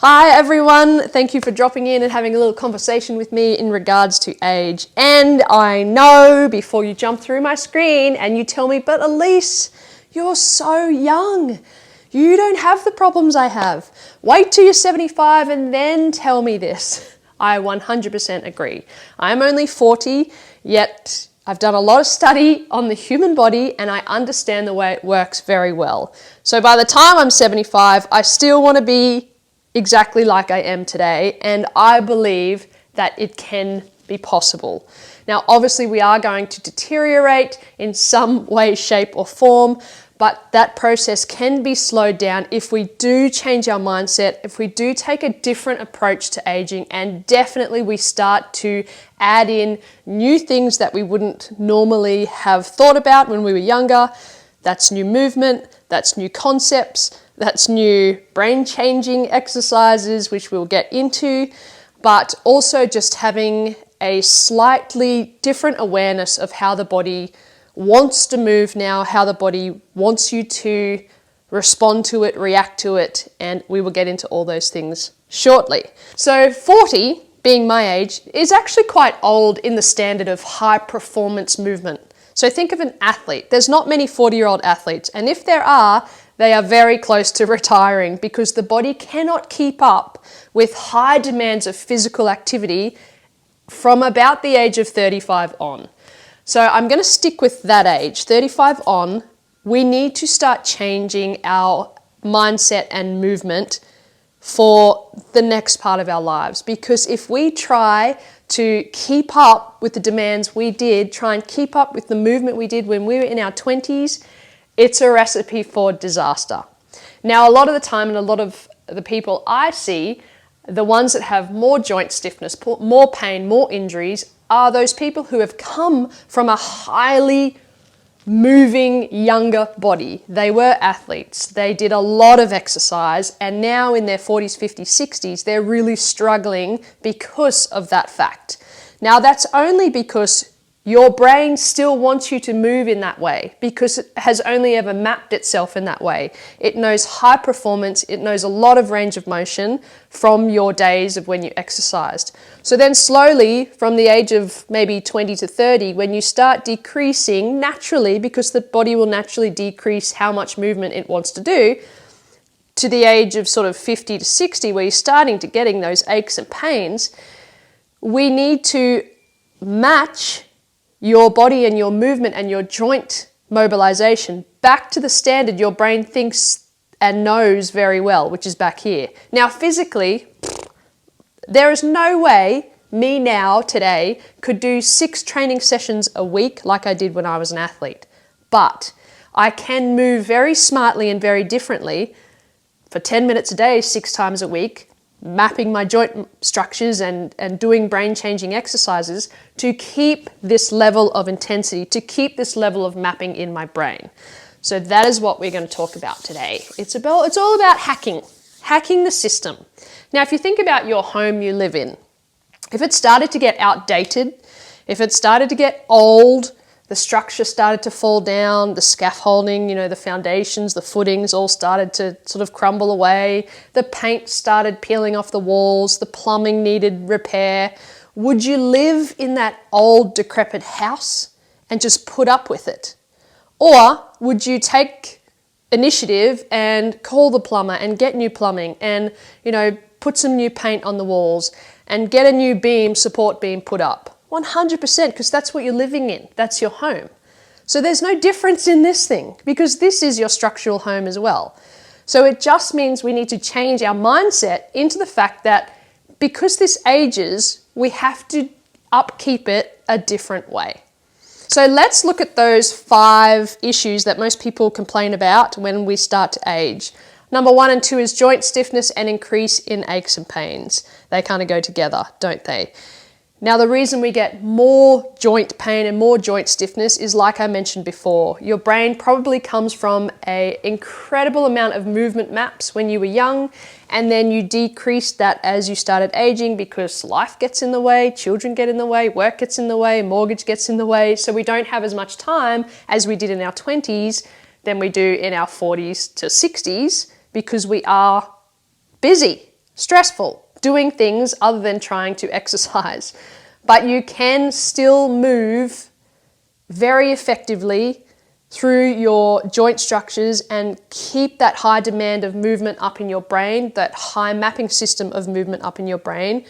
Hi everyone, thank you for dropping in and having a little conversation with me in regards to age. And I know before you jump through my screen and you tell me, but Elise, you're so young. You don't have the problems I have. Wait till you're 75 and then tell me this. I 100% agree. I'm only 40, yet I've done a lot of study on the human body and I understand the way it works very well. So by the time I'm 75, I still want to be exactly like I am today, and I believe that it can be possible. Now, obviously we are going to deteriorate in some way, shape or form, but that process can be slowed down if we do change our mindset, if we do take a different approach to aging, and definitely we start to add in new things that we wouldn't normally have thought about when we were younger. That's new movement, that's new concepts, that's new brain-changing exercises, which we'll get into, but also just having a slightly different awareness of how the body wants to move now, how the body wants you to respond to it, react to it, and we will get into all those things shortly. So 40, being my age, is actually quite old in the standard of high performance movement. So think of an athlete. There's not many 40-year-old athletes, and if there are, they are very close to retiring because the body cannot keep up with high demands of physical activity from about the age of 35 on. So I'm going to stick with that age, 35 on. We need to start changing our mindset and movement for the next part of our lives, because if we try to keep up with the demands we did, try and keep up with the movement we did when we were in our 20s, it's a recipe for disaster. Now, a lot of the time, and a lot of the people I see, the ones that have more joint stiffness, more pain, more injuries, are those people who have come from a highly moving younger body. They were athletes, they did a lot of exercise, and now in their 40s, 50s, 60s, they're really struggling because of that fact. Now, that's only because your brain still wants you to move in that way because it has only ever mapped itself in that way. It knows high performance, it knows a lot of range of motion from your days of when you exercised. So then slowly, from the age of maybe 20 to 30, when you start decreasing naturally, because the body will naturally decrease how much movement it wants to do, to the age of sort of 50 to 60, where you're starting to getting those aches and pains, we need to match your body and your movement and your joint mobilization back to the standard your brain thinks and knows very well, which is back here. Now, physically, there is no way me now, today, could do 6 training sessions a week like I did when I was an athlete. But I can move very smartly and very differently for 10 minutes a day, 6 times a week, mapping my joint structures and doing brain-changing exercises to keep this level of intensity, to keep this level of mapping in my brain. So that is what we're going to talk about today. It's all about hacking the system. Now, if you think about your home you live in, if it started to get outdated, if it started to get old, the structure started to fall down, the scaffolding, the foundations, the footings all started to sort of crumble away, the paint started peeling off the walls, the plumbing needed repair. Would you live in that old decrepit house and just put up with it? Or would you take initiative and call the plumber and get new plumbing and, put some new paint on the walls and get a new support beam put up? 100%, because that's what you're living in. That's your home. So there's no difference in this thing because this is your structural home as well. So it just means we need to change our mindset into the fact that because this ages, we have to upkeep it a different way. So let's look at those 5 issues that most people complain about when we start to age. Number 1 and 2 is joint stiffness and increase in aches and pains. They kind of go together, don't they? Now, the reason we get more joint pain and more joint stiffness is, like I mentioned before, your brain probably comes from an incredible amount of movement maps when you were young, and then you decreased that as you started aging because life gets in the way, children get in the way, work gets in the way, mortgage gets in the way, so we don't have as much time as we did in our 20s than we do in our 40s to 60s because we are busy. stressful, doing things other than trying to exercise. But you can still move very effectively through your joint structures and keep that high demand of movement up in your brain, that high mapping system of movement up in your brain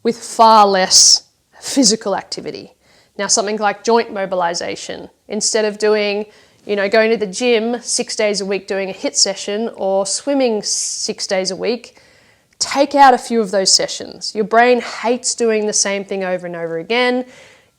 with far less physical activity. Now, something like joint mobilization, instead of doing, going to the gym 6 days a week doing a HIIT session or swimming 6 days a week, take out a few of those sessions. Your brain hates doing the same thing over and over again.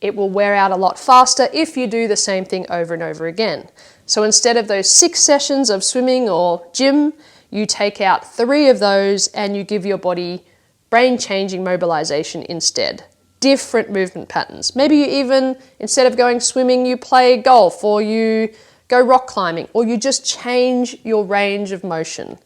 It will wear out a lot faster if you do the same thing over and over again. So instead of those 6 sessions of swimming or gym, you take out 3 of those and you give your body brain-changing mobilization instead. Different movement patterns. Maybe you even, instead of going swimming, you play golf or you go rock climbing or you just change your range of motion.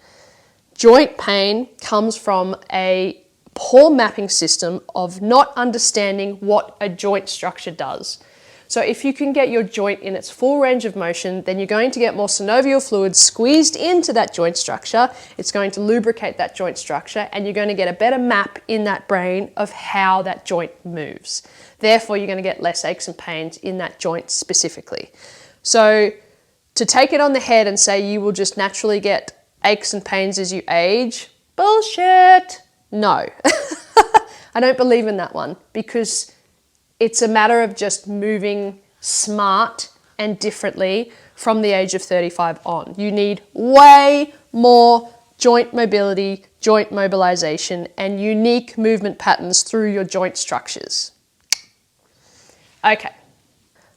Joint pain comes from a poor mapping system of not understanding what a joint structure does. So if you can get your joint in its full range of motion, then you're going to get more synovial fluid squeezed into that joint structure. It's going to lubricate that joint structure and you're going to get a better map in that brain of how that joint moves. Therefore, you're going to get less aches and pains in that joint specifically. So to take it on the head and say you will just naturally get aches and pains as you age, bullshit. No, I don't believe in that one because it's a matter of just moving smart and differently from the age of 35 on. You need way more joint mobility, joint mobilization, and unique movement patterns through your joint structures. Okay,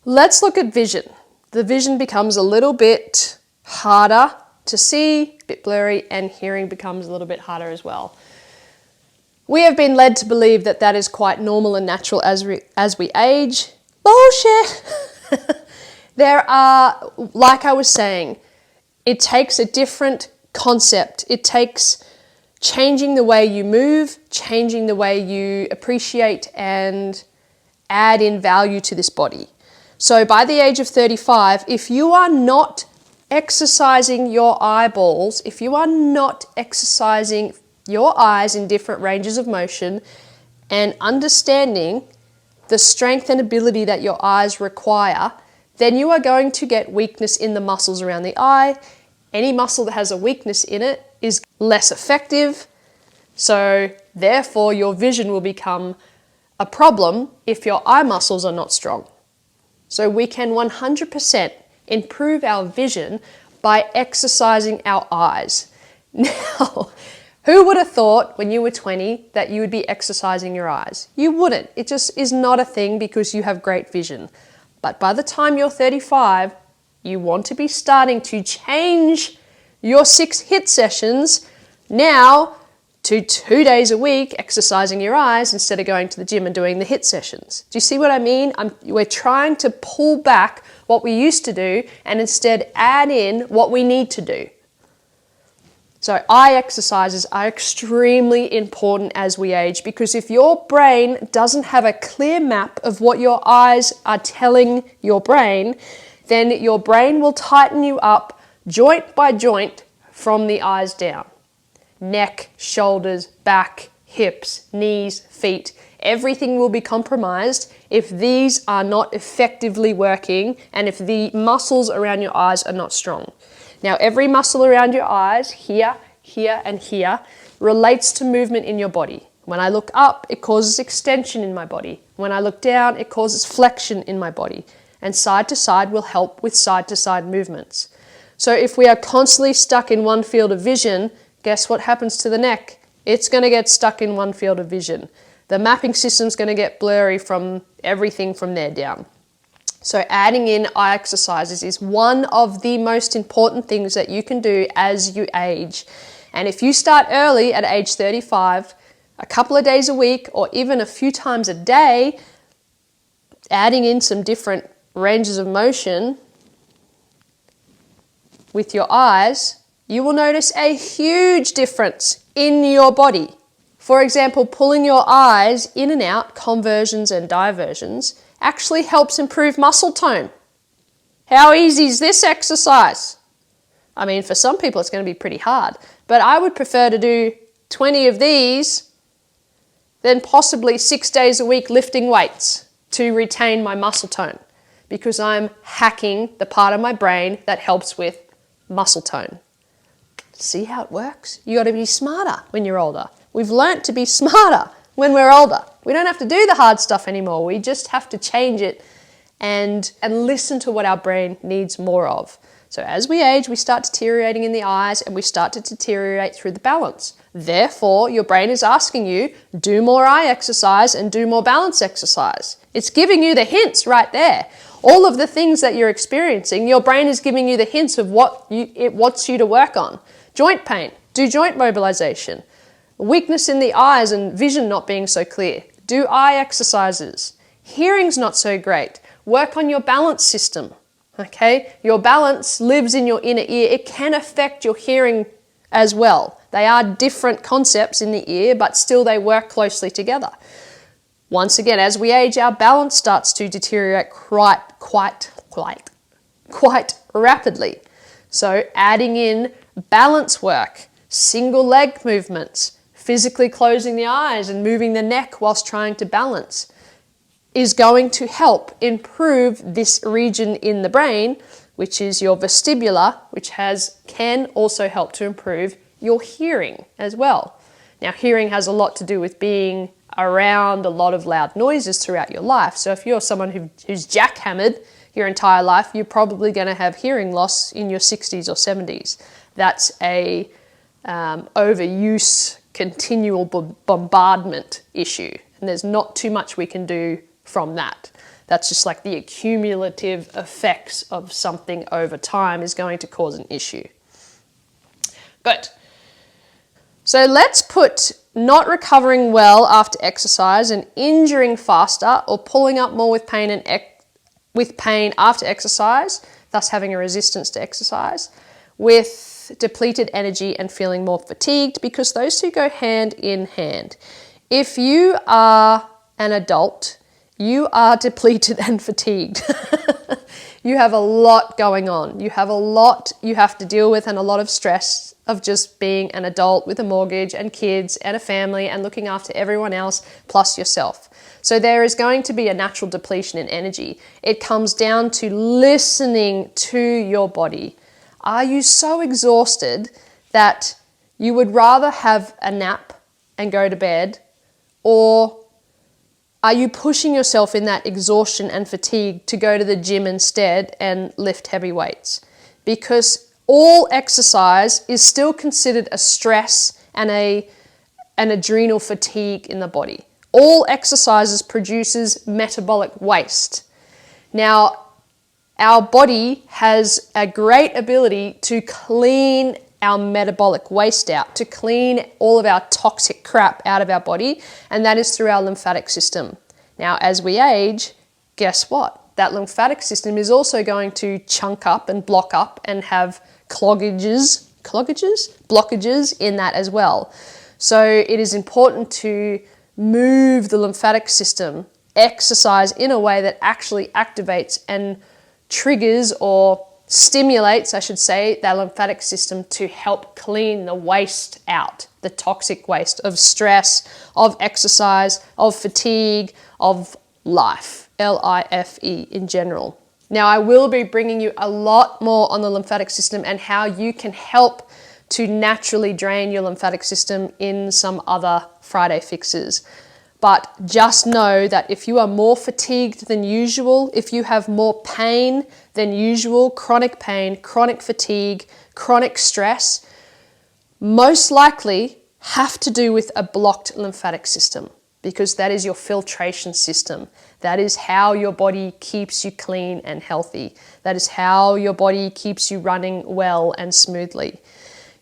let's look at vision. The vision becomes a little bit harder to see, a bit blurry, and hearing becomes a little bit harder as well. We have been led to believe that that is quite normal and natural as we age. Bullshit! There are, like I was saying, it takes a different concept. It takes changing the way you move, changing the way you appreciate and add in value to this body. So by the age of 35, if you are not exercising your eyeballs, if you are not exercising your eyes in different ranges of motion and understanding the strength and ability that your eyes require, then you are going to get weakness in the muscles around the eye. Any muscle that has a weakness in it is less effective. So therefore your vision will become a problem if your eye muscles are not strong. So we can 100% improve our vision by exercising our eyes. Now, who would have thought when you were 20 that you would be exercising your eyes? You wouldn't. It just is not a thing because you have great vision. But by the time you're 35, you want to be starting to change your 6 HIIT sessions now to 2 days a week exercising your eyes instead of going to the gym and doing the HIIT sessions. Do you see what I mean? We're trying to pull back what we used to do and instead add in what we need to do. So eye exercises are extremely important as we age because if your brain doesn't have a clear map of what your eyes are telling your brain, then your brain will tighten you up joint by joint from the eyes down. Neck, shoulders, back, hips, knees, feet, everything will be compromised if these are not effectively working and if the muscles around your eyes are not strong. Now, every muscle around your eyes, here, here, and here, relates to movement in your body. When I look up, it causes extension in my body. When I look down, it causes flexion in my body. And side to side will help with side to side movements. So if we are constantly stuck in one field of vision, guess what happens to the neck? It's going to get stuck in one field of vision. The mapping system's going to get blurry from everything from there down. So adding in eye exercises is one of the most important things that you can do as you age. And if you start early at age 35, a couple of days a week or even a few times a day, adding in some different ranges of motion with your eyes, you will notice a huge difference in your body. For example, pulling your eyes in and out, conversions and diversions, actually helps improve muscle tone. How easy is this exercise? I mean, for some people it's going to be pretty hard, but I would prefer to do 20 of these, then possibly 6 days a week lifting weights to retain my muscle tone, because I'm hacking the part of my brain that helps with muscle tone. See how it works? You got to be smarter when you're older. We've learnt to be smarter when we're older. We don't have to do the hard stuff anymore. We just have to change it and listen to what our brain needs more of. So as we age, we start deteriorating in the eyes and we start to deteriorate through the balance. Therefore, your brain is asking you, do more eye exercise and do more balance exercise. It's giving you the hints right there. All of the things that you're experiencing, your brain is giving you the hints of what it wants you to work on. Joint pain, do joint mobilization. Weakness in the eyes and vision not being so clear, do eye exercises. Hearing's not so great, work on your balance system. Okay, your balance lives in your inner ear. It can affect your hearing as well. They are different concepts in the ear, but still they work closely together. Once again, as we age, our balance starts to deteriorate quite rapidly. So adding in balance work, single leg movements, physically closing the eyes and moving the neck whilst trying to balance is going to help improve this region in the brain, which is your vestibular, which can also help to improve your hearing as well. Now, hearing has a lot to do with being around a lot of loud noises throughout your life. So if you're someone who's jackhammered your entire life, you're probably going to have hearing loss in your 60s or 70s. That's a overuse, continual bombardment issue. And there's not too much we can do from that. That's just like the accumulative effects of something over time is going to cause an issue. Good. So let's put not recovering well after exercise and injuring faster or pulling up more with pain after exercise, thus having a resistance to exercise, with depleted energy and feeling more fatigued, because those two go hand in hand. If you are an adult, you are depleted and fatigued. You have a lot going on. You have a lot you have to deal with and a lot of stress of just being an adult with a mortgage and kids and a family and looking after everyone else plus yourself. So there is going to be a natural depletion in energy. It comes down to listening to your body. Are you so exhausted that you would rather have a nap and go to bed, or are you pushing yourself in that exhaustion and fatigue to go to the gym instead and lift heavy weights? Because all exercise is still considered a stress and an adrenal fatigue in the body. All exercises produces metabolic waste. Now, our body has a great ability to clean our metabolic waste out, to clean all of our toxic crap out of our body, and that is through our lymphatic system. Now, as we age, guess what? That lymphatic system is also going to chunk up and block up and have blockages in that as well. So it is important to move the lymphatic system, exercise in a way that actually activates and triggers or stimulates, I should say, that lymphatic system to help clean the waste out, the toxic waste of stress, of exercise, of fatigue, of life, L-I-F-E in general. Now, I will be bringing you a lot more on the lymphatic system and how you can help to naturally drain your lymphatic system in some other Friday fixes. But just know that if you are more fatigued than usual, if you have more pain than usual, chronic pain, chronic fatigue, chronic stress, most likely have to do with a blocked lymphatic system, because that is your filtration system. That is how your body keeps you clean and healthy. That is how your body keeps you running well and smoothly.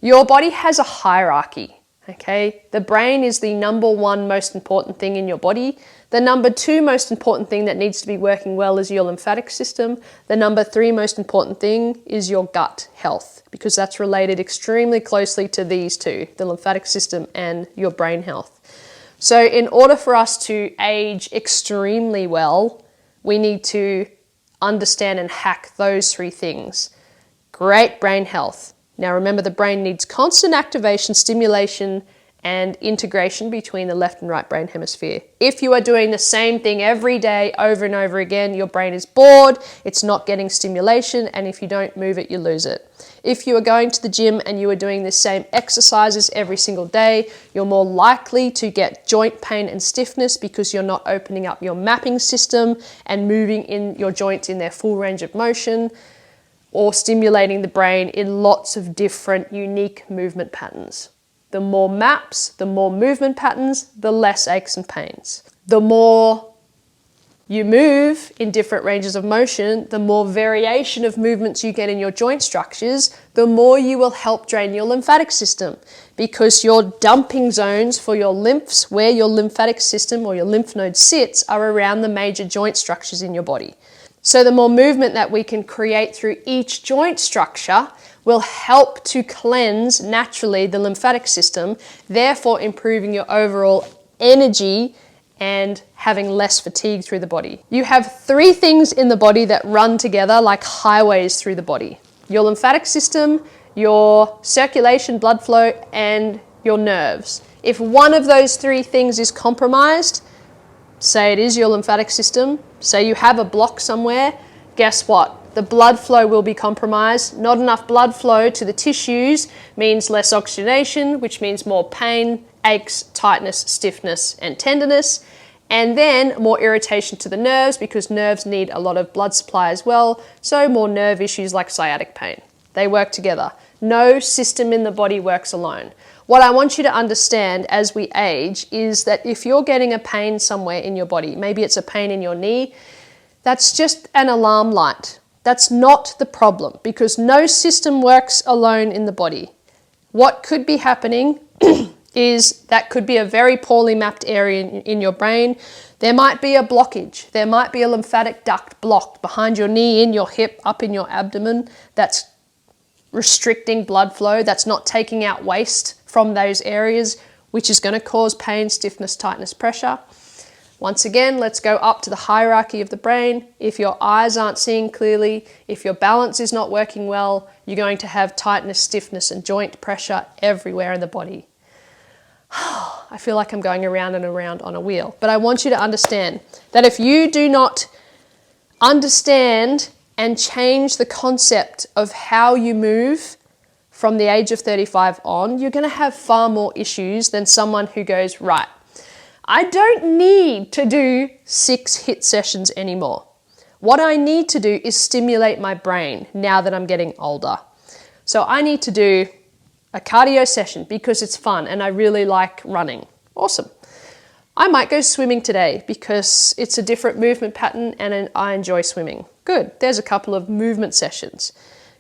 Your body has a hierarchy. Okay, the brain is the number one most important thing in your body. The number two most important thing that needs to be working well is your lymphatic system. The number three most important thing is your gut health, because that's related extremely closely to these two, the lymphatic system and your brain health. So in order for us to age extremely well, we need to understand and hack those three things. Great brain health. Now remember, the brain needs constant activation, stimulation, and integration between the left and right brain hemisphere. If you are doing the same thing every day over and over again, your brain is bored, it's not getting stimulation, and if you don't move it, you lose it. If you are going to the gym and you are doing the same exercises every single day, you're more likely to get joint pain and stiffness because you're not opening up your mapping system and moving in your joints in their full range of motion, or stimulating the brain in lots of different unique movement patterns. The more maps, the more movement patterns, the less aches and pains. The more you move in different ranges of motion, the more variation of movements you get in your joint structures, the more you will help drain your lymphatic system, because your dumping zones for your lymphs, where your lymphatic system or your lymph node sits, are around the major joint structures in your body. So the more movement that we can create through each joint structure will help to cleanse naturally the lymphatic system, therefore improving your overall energy and having less fatigue through the body. You have 3 things in the body that run together like highways through the body: your lymphatic system, your circulation, blood flow, and your nerves. If one of those 3 things is compromised, say it is your lymphatic system, say you have a block somewhere, guess what? The blood flow will be compromised. Not enough blood flow to the tissues means less oxygenation, which means more pain, aches, tightness, stiffness, and tenderness. And then more irritation to the nerves, because nerves need a lot of blood supply as well. So more nerve issues like sciatic pain. They work together. No system in the body works alone. What I want you to understand as we age is that if you're getting a pain somewhere in your body, maybe it's a pain in your knee, that's just an alarm light. That's not the problem, because no system works alone in the body. What could be happening is that could be a very poorly mapped area in your brain. There might be a blockage. There might be a lymphatic duct blocked behind your knee, in your hip, up in your abdomen, that's restricting blood flow, that's not taking out waste from those areas, which is going to cause pain, stiffness, tightness, pressure. Once again, let's go up to the hierarchy of the brain. If your eyes aren't seeing clearly, if your balance is not working well, you're going to have tightness, stiffness, and joint pressure everywhere in the body. I feel like I'm going around and around on a wheel. But I want you to understand that if you do not understand and change the concept of how you move from the age of 35 on, you're going to have far more issues than someone who goes, right, I don't need to do 6 HIIT sessions anymore. What I need to do is stimulate my brain now that I'm getting older. So I need to do a cardio session because it's fun and I really like running. Awesome. I might go swimming today because it's a different movement pattern and I enjoy swimming. Good. There's a couple of movement sessions.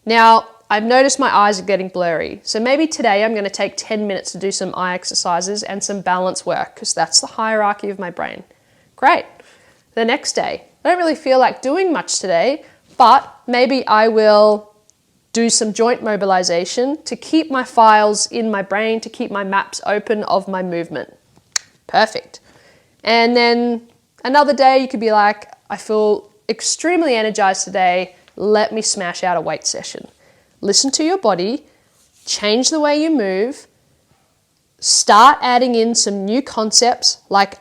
Now, I've noticed my eyes are getting blurry. So maybe today I'm going to take 10 minutes to do some eye exercises and some balance work, because that's the hierarchy of my brain. Great. The next day, I don't really feel like doing much today, but maybe I will do some joint mobilization to keep my files in my brain, to keep my maps open of my movement. Perfect. And then another day you could be like, I feel extremely energized today. Let me smash out a weight session. Listen to your body, change the way you move, start adding in some new concepts like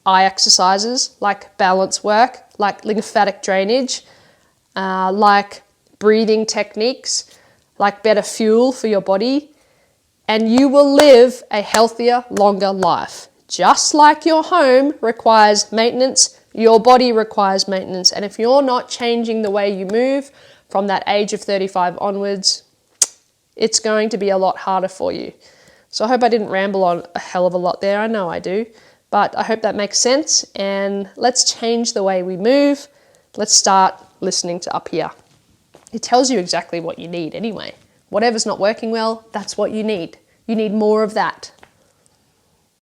eye exercises, like balance work, like lymphatic drainage, like breathing techniques, like better fuel for your body, and you will live a healthier, longer life. Just like your home requires maintenance, your body requires maintenance. And if you're not changing the way you move from that age of 35 onwards, it's going to be a lot harder for you. So I hope I didn't ramble on a hell of a lot there. I know I do, but I hope that makes sense. And let's change the way we move. Let's start listening to up here. It tells you exactly what you need anyway. Whatever's not working well, that's what you need. You need more of that.